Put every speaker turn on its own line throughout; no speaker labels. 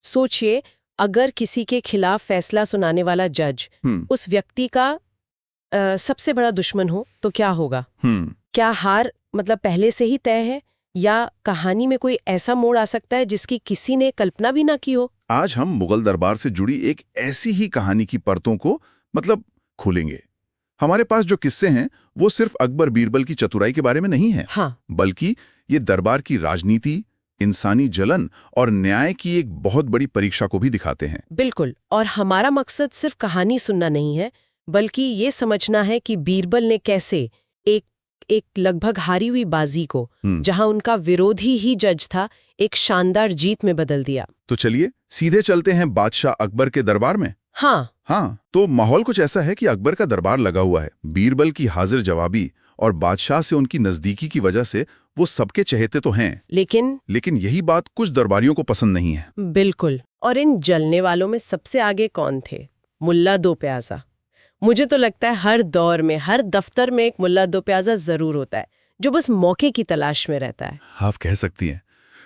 सोचिए, अगर किसी के खिलाफ फैसला सुनाने वाला जज उस व्यक्ति का सबसे बड़ा दुश्मन हो तो क्या होगा? क्या हार मतलब पहले से ही तय है, या कहानी में कोई ऐसा मोड़ आ सकता है जिसकी किसी ने कल्पना भी ना की हो?
आज हम मुगल दरबार से जुड़ी एक ऐसी ही कहानी की परतों को खोलेंगे। हमारे पास जो किस्से हैं वो सिर्फ अकबर बीरबल की चतुराई के बारे में नहीं है, बल्कि ये दरबार की राजनीति, इंसानी जलन और न्याय की एक बहुत बड़ी परीक्षा को भी दिखाते हैं।
बिल्कुल, और हमारा मकसद सिर्फ कहानी सुनना नहीं है, बल्कि ये समझना है कि बीरबल ने कैसे एक लगभग हारी हुई बाजी को, जहां उनका विरोधी ही जज था, एक शानदार जीत में बदल दिया।
तो चलिए सीधे चलते हैं बादशाह अकबर के दरबार में। हाँ, तो माहौल कुछ ऐसा है कि अकबर का दरबार लगा हुआ है। बीरबल की हाजिर जवाबी और बादशाह से उनकी नजदीकी की वजह से वो सबके चहेते तो हैं, लेकिन यही बात कुछ दरबारियों को पसंद नहीं है।
बिल्कुल, और इन जलने वालों में सबसे आगे कौन थे? मुल्ला दो प्याजा। मुझे तो लगता है हर दौर में, हर दफ्तर में एक मुल्ला दो प्याजा जरूर होता है, जो बस मौके की तलाश में रहता है।
आप कह सकती हैं।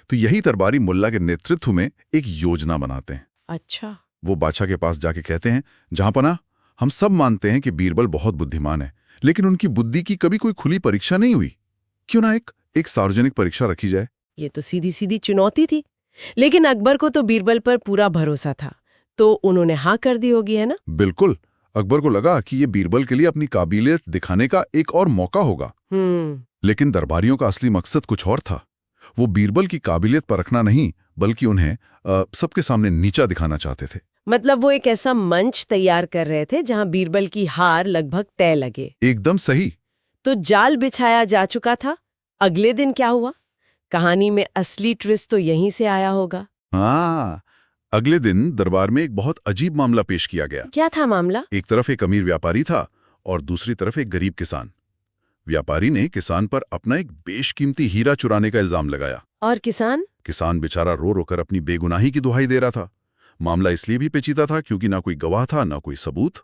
तो यही दरबारी मुल्ला के नेतृत्व में एक योजना बनाते हैं।
अच्छा।
वो बादशाह के पास जाके कहते हैं, जहांपना, हम सब मानते हैं कि बीरबल बहुत बुद्धिमान है, लेकिन उनकी बुद्धि की कभी कोई खुली परीक्षा नहीं हुई। क्यों ना एक सार्वजनिक परीक्षा रखी जाए?
ये तो सीधी सीधी चुनौती थी, लेकिन अकबर को तो बीरबल पर पूरा भरोसा था, तो उन्होंने हाँ कर दी होगी, है ना?
बिल्कुल। अकबर को लगा कि ये बीरबल के लिए अपनी काबिलियत दिखाने का एक और मौका होगा। लेकिन दरबारियों का असली मकसद कुछ और था। वो बीरबल की काबिलियत परखना नहीं, बल्कि उन्हें सबके सामने नीचा दिखाना चाहते थे।
मतलब वो एक ऐसा मंच तैयार कर रहे थे जहां बीरबल की हार लगभग तय लगे।
एकदम सही।
तो जाल बिछाया जा चुका था। अगले दिन क्या हुआ? कहानी में असली ट्विस्ट तो यहीं से आया होगा।
हाँ, अगले दिन दरबार में एक बहुत अजीब मामला पेश किया गया।
क्या था मामला?
एक तरफ एक अमीर व्यापारी था और दूसरी तरफ एक गरीब किसान। व्यापारी ने किसान पर अपना एक बेशकीमती हीरा चुराने का इल्जाम लगाया।
और किसान
बेचारा रो रो कर अपनी बेगुनाही की दुहाई दे रहा था। मामला इसलिए भी पेचीदा था क्योंकि ना कोई गवाह था, ना कोई सबूत।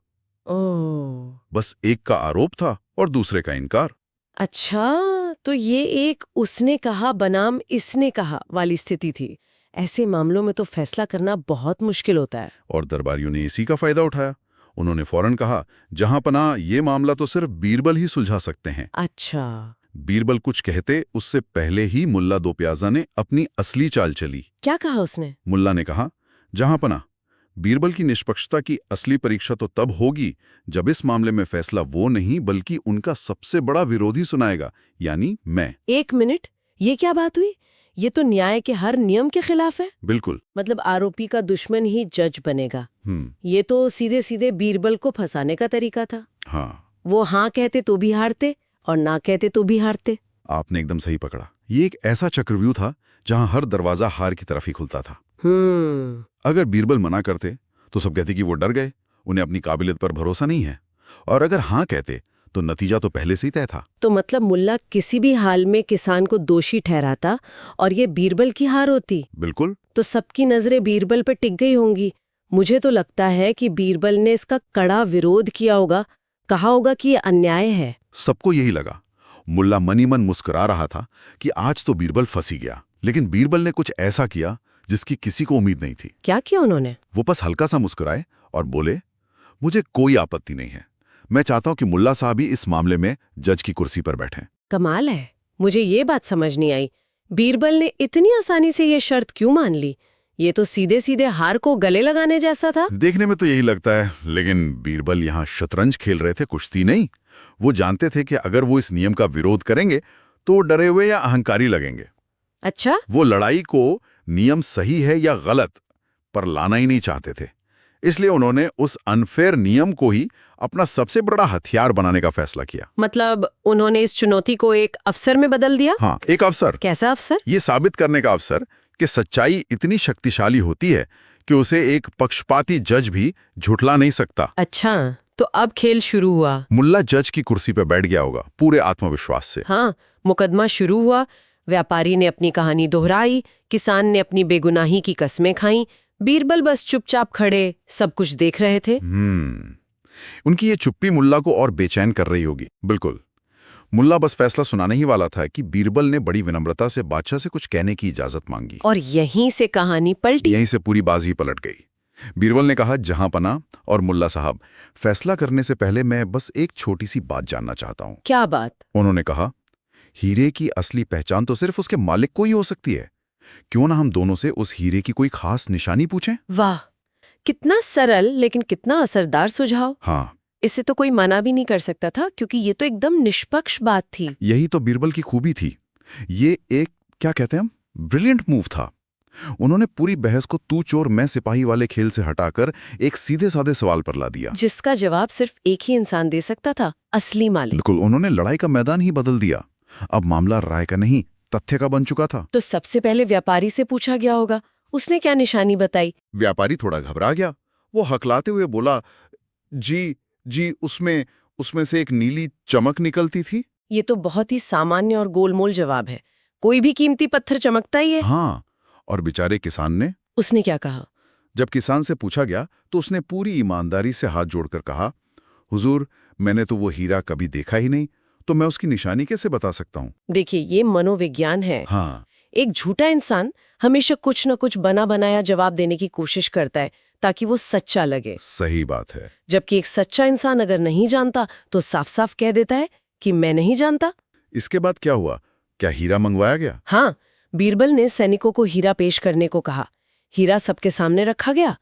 बस एक का आरोप था और दूसरे का इनकार।
अच्छा, तो ये एक उसने कहा बनाम इसने कहा वाली स्थिति थी। ऐसे मामलों में तो फैसला करना बहुत मुश्किल होता है।
और दरबारियों ने इसी का फायदा उठाया। उन्होंने फौरन कहा, जहांपना, ये मामला तो सिर्फ बीरबल ही सुलझा सकते हैं।
अच्छा।
बीरबल कुछ कहते उससे पहले ही मुल्ला दो प्याजा ने अपनी असली चाल चली।
क्या कहा उसने?
मुल्ला ने कहा, जहांपना, बीरबल की निष्पक्षता की असली परीक्षा तो तब होगी जब इस मामले में फैसला वो नहीं बल्कि उनका सबसे बड़ा विरोधी सुनाएगा, यानी मैं।
एक मिनट, ये क्या बात हुई? ये तो न्याय के हर नियम के खिलाफ है।
बिल्कुल।
मतलब आरोपी का दुश्मन ही जज बनेगा। ये तो सीधे सीधे बीरबल को फंसाने का तरीका था।
हाँ। वो
हाँ कहते तो भी हारते और ना कहते तो भी हारते।
आपने एकदम सही पकड़ा। ये एक ऐसा चक्रव्यूह था जहां हर दरवाजा हार की तरफ ही खुलता था। अगर बीरबल मना करते तो सब कहते कि वो डर गए, उन्हें अपनी काबिलियत पर भरोसा नहीं है, और अगर हाँ कहते तो नतीजा तो पहले से ही तय था।
तो मतलब मुल्ला किसी भी हाल में किसान को दोषी ठहराता और ये बीरबल की हार होती।
बिल्कुल।
तो सबकी नजरें बीरबल पर टिक गई होंगी। मुझे तो लगता है कि बीरबल ने इसका कड़ा विरोध किया होगा, कहा होगा कि ये अन्याय है।
सबको यही लगा। मुल्ला मनी मन मुस्कुरा रहा था कि आज तो बीरबल फंसी गया, लेकिन बीरबल ने कुछ ऐसा किया जिसकी किसी को उम्मीद नहीं थी।
क्या किया उन्होंने?
वो बस हल्का सा मुस्कुराए और बोले, मुझे कोई आपत्ति नहीं है, मैं चाहता हूं कि मुल्ला साहब ही इस मामले में जज की कुर्सी पर बैठें।
कमाल है, मुझे ये बात समझ नहीं आई, बीरबल ने इतनी आसानी से ये शर्त क्यों मान ली? ये तो सीधे सीधे हार को गले लगाने जैसा था।
देखने में तो यही लगता है, लेकिन बीरबल यहाँ शतरंज खेल रहे थे, कुश्ती नहीं। वो जानते थे कि अगर वो इस नियम का विरोध करेंगे तो वो डरे हुए या अहंकारी लगेंगे।
अच्छा।
वो लड़ाई को नियम सही है या गलत पर लाना ही नहीं चाहते थे, इसलिए उन्होंने उस अनफेयर नियम को ही अपना सबसे बड़ा हथियार बनाने का फैसला किया।
मतलब उन्होंने इस चुनौती को एक अवसर में बदल दिया?
हाँ, एक अवसर।
कैसा अवसर?
ये साबित करने का अवसर कि सच्चाई इतनी शक्तिशाली होती है कि उसे एक पक्षपाती जज भी झुठला नहीं सकता।
अच्छा, तो अब खेल शुरू हुआ।
मुल्ला जज की कुर्सी पर बैठ गया होगा पूरे आत्मविश्वास से।
हाँ, मुकदमा शुरू हुआ। व्यापारी ने अपनी कहानी दोहराई, किसान ने अपनी बेगुनाही की कस्में खाईं, बीरबल बस चुपचाप खड़े सब कुछ देख रहे थे।
उनकी ये चुप्पी मुल्ला को और बेचैन कर रही होगी। बिल्कुल। मुल्ला बस फैसला सुनाने ही वाला था कि बीरबल ने बड़ी विनम्रता से बादशाह से कुछ कहने की इजाजत मांगी।
और यहीं से कहानी पलटी।
यहीं से पूरी बाजी पलट गई। बीरबल ने कहा, जहांपना और मुल्ला साहब, फैसला करने से पहले मैं बस एक छोटी सी बात जानना चाहता हूं।
क्या बात?
उन्होंने कहा, हीरे की असली पहचान तो सिर्फ उसके मालिक को ही हो सकती है। क्यों ना हम दोनों से उस हीरे की कोई खास निशानी पूछें?
वाह, कितना सरल लेकिन कितना असरदार सुझाव।
हाँ,
इसे तो कोई मना भी नहीं कर सकता था, क्योंकि ये तो एकदम निष्पक्ष बात थी।
यही तो बीरबल की खूबी थी। ये एक, क्या कहते हैं हम, ब्रिलियंट मूव था। उन्होंने पूरी बहस को तू चोर मैं सिपाही वाले खेल से हटाकर एक सीधे साधे सवाल पर ला दिया,
जिसका जवाब सिर्फ एक ही इंसान दे सकता था, असली मालिक।
बिल्कुल, उन्होंने लड़ाई का मैदान ही बदल दिया। अब मामला राय का नहीं, तथ्य का बन चुका था।
तो सबसे पहले व्यापारी से पूछा गया होगा, उसने क्या निशानी बताई?
व्यापारी थोड़ा घबरा गया। वो हकलाते हुए बोला, जी उसमें से एक नीली चमक निकलती थी।
ये तो बहुत ही सामान्य और गोलमोल जवाब है। कोई भी कीमती पत्थर चमकता ही है।
हाँ, और बेचारे किसान ने?
उसने क्या कहा?
जब किसान से पूछा गया तो उसने पूरी ईमानदारी से हाथ जोड़कर कहा, हुजूर, मैंने तो वो हीरा कभी देखा ही नहीं, तो मैं उसकी निशानी कैसे बता सकता हूँ?
देखिए, ये मनोविज्ञान है।
हाँ,
एक झूठा इंसान हमेशा कुछ न कुछ बना बनाया जवाब देने की कोशिश करता है ताकि वो सच्चा लगे।
सही बात है।
जबकि एक सच्चा इंसान अगर नहीं जानता तो साफ साफ कह देता है कि मैं नहीं जानता।
इसके बाद क्या हुआ? क्या हीरा मंगवाया गया?
हाँ, बीरबल ने सैनिकों को हीरा पेश करने को कहा। हीरा सबके सामने रखा गया।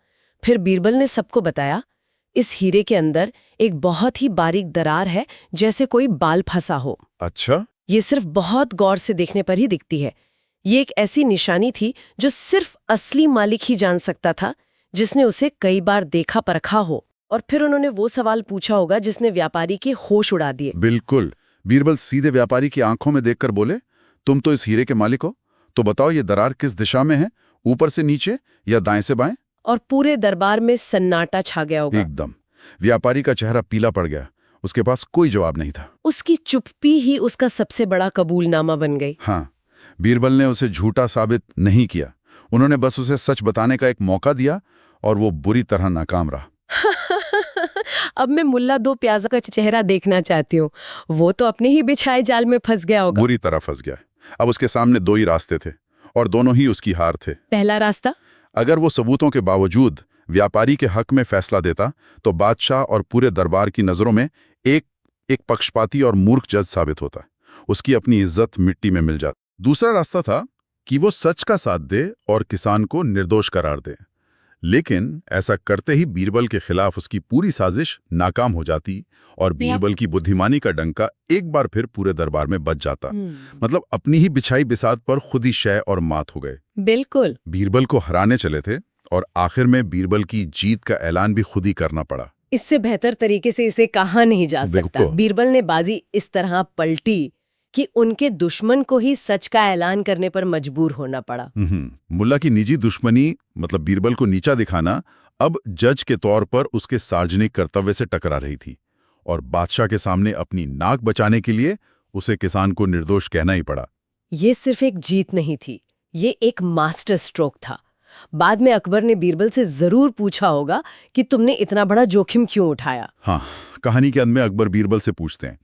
फिर बीरबल ने सबको बताया, इस हीरे के अंदर एक बहुत ही बारीक दरार है, जैसे कोई बाल फंसा हो।
अच्छा?
ये सिर्फ बहुत गौर से देखने पर ही दिखती है। ये एक ऐसी निशानी थी जो सिर्फ असली मालिक ही जान सकता था, जिसने उसे कई बार देखा परखा हो। और फिर उन्होंने वो सवाल पूछा होगा जिसने व्यापारी के होश उड़ा दिए।
बिल्कुल। बीरबल सीधे व्यापारी की आंखों में देखकर बोले, तुम तो इस हीरे के मालिक हो, तो बताओ ये दरार किस दिशा में है, ऊपर से नीचे या दाएं से बाएं?
और पूरे दरबार में सन्नाटा छा गया होगा।
एकदम। व्यापारी का चेहरा पीला पड़ गया। उसके पास कोई जवाब नहीं था।
उसकी चुप्पी ही उसका सबसे बड़ा कबूलनामा बन गई।
हाँ, बीरबल ने उसे झूठा साबित नहीं किया। उन्होंने बस उसे सच बताने का एक मौका दिया और वो बुरी तरह नाकाम रहा।
अब मैं मुल्ला दो प्याजा का चेहरा देखना चाहती हूँ। वो तो अपने ही बिछाए जाल में फंस गया होगा।
बुरी तरह फंस गया। अब उसके सामने दो ही रास्ते थे और दोनों ही उसकी हार थे।
पहला रास्ता,
अगर वो सबूतों के बावजूद व्यापारी के हक में फैसला देता तो बादशाह और पूरे दरबार की नजरों में एक पक्षपाती और मूर्ख जज साबित होता। उसकी अपनी इज्जत मिट्टी में मिल जाती। दूसरा रास्ता था कि वो सच का साथ दे और किसान को निर्दोष करार दे। लेकिन ऐसा करते ही बीरबल के खिलाफ उसकी पूरी साजिश नाकाम हो जाती और बीरबल की बुद्धिमानी का डंका एक बार फिर पूरे दरबार में बज जाता। मतलब अपनी ही बिछाई बिसात पर खुद ही शय और मात हो गए।
बिल्कुल।
बीरबल को हराने चले थे और आखिर में बीरबल की जीत का ऐलान भी खुद ही करना पड़ा।
इससे बेहतर तरीके से इसे कहा नहीं जा सकता। बीरबल ने बाजी इस तरह पलटी कि उनके दुश्मन को ही सच का ऐलान करने पर मजबूर होना पड़ा।
मुल्ला की निजी दुश्मनी, मतलब बीरबल को नीचा दिखाना, अब जज के तौर पर उसके सार्वजनिक कर्तव्य से टकरा रही थी और बादशाह के सामने अपनी नाक बचाने के लिए उसे किसान को निर्दोष कहना ही पड़ा।
ये सिर्फ एक जीत नहीं थी, ये एक मास्टर स्ट्रोक था। बाद में अकबर ने बीरबल से जरूर पूछा होगा कि तुमने इतना बड़ा जोखिम क्यों उठाया।
हाँ, कहानी के अंत में अकबर बीरबल से पूछते हैं,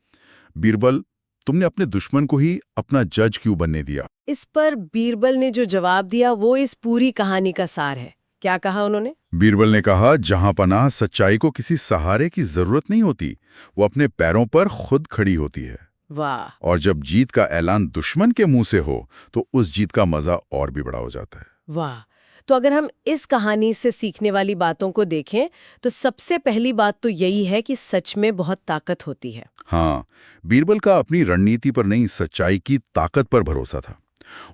बीरबल, तुमने अपने दुश्मन को ही अपना जज क्यों बनने दिया?
इस पर बीरबल ने जो जवाब दिया वो इस पूरी कहानी का सार है। क्या कहा उन्होंने?
बीरबल ने कहा, जहांपनाह सच्चाई को किसी सहारे की जरूरत नहीं होती, वो अपने पैरों पर खुद खड़ी होती है।
वाह।
और जब जीत का ऐलान दुश्मन के मुंह से हो तो उस जीत का मजा और भी बड़ा हो जाता है।
वाह। तो अगर हम इस कहानी से सीखने वाली बातों को देखें तो सबसे पहली बात तो यही है कि सच में बहुत ताकत होती है।
हाँ, बीरबल का अपनी रणनीति पर नहीं, सच्चाई की ताकत पर भरोसा था।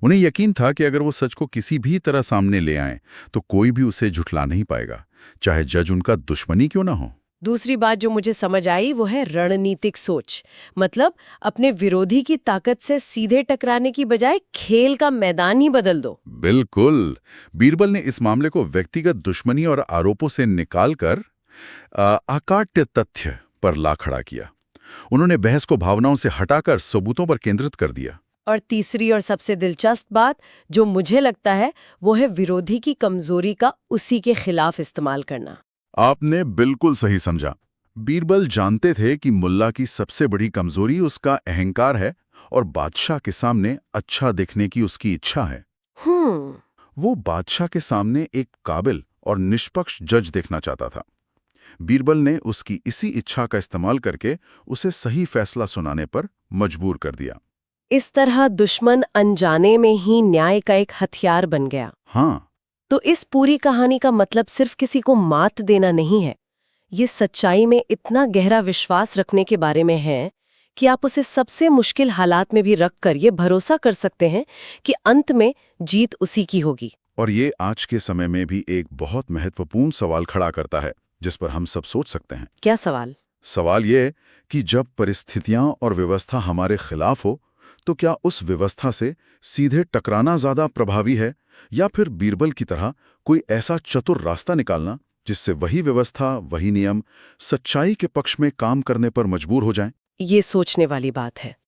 उन्हें यकीन था कि अगर वो सच को किसी भी तरह सामने ले आए तो कोई भी उसे झुठला नहीं पाएगा, चाहे जज उनका दुश्मन ही क्यों ना हो।
दूसरी बात जो मुझे समझ आई वो है रणनीतिक सोच। मतलब अपने विरोधी की ताकत से सीधे टकराने की बजाय खेल का मैदान ही बदल दो।
बिल्कुल। बीरबल ने इस मामले को व्यक्तिगत दुश्मनी और आरोपों से निकालकर अकाट्य तथ्य पर ला खड़ा किया। उन्होंने बहस को भावनाओं से हटाकर सबूतों पर केंद्रित कर दिया।
और तीसरी और सबसे दिलचस्प बात जो मुझे लगता है वो है विरोधी की कमजोरी का उसी के खिलाफ इस्तेमाल करना।
आपने बिल्कुल सही समझा। बीरबल जानते थे कि मुल्ला की सबसे बड़ी कमजोरी उसका अहंकार है और बादशाह के सामने अच्छा दिखने की उसकी इच्छा है। वो बादशाह के सामने एक काबिल और निष्पक्ष जज देखना चाहता था। बीरबल ने उसकी इसी इच्छा का इस्तेमाल करके उसे सही फैसला सुनाने पर मजबूर कर दिया।
इस तरह दुश्मन अनजाने में ही न्याय का एक हथियार बन गया।
हाँ।
तो इस पूरी कहानी का मतलब सिर्फ किसी को मात देना नहीं है, ये सच्चाई में इतना गहरा विश्वास रखने के बारे में है कि आप उसे सबसे मुश्किल हालात में भी रखकर ये भरोसा कर सकते हैं कि अंत में जीत उसी की होगी।
और ये आज के समय में भी एक बहुत महत्वपूर्ण सवाल खड़ा करता है जिस पर हम सब सोच सकते हैं।
क्या सवाल?
सवाल ये कि जब परिस्थितियां और व्यवस्था हमारे खिलाफ हो तो क्या उस व्यवस्था से सीधे टकराना ज्यादा प्रभावी है या फिर बीरबल की तरह कोई ऐसा चतुर रास्ता निकालना जिससे वही व्यवस्था, वही नियम सच्चाई के पक्ष में काम करने पर मजबूर हो जाएं?
ये सोचने वाली बात है।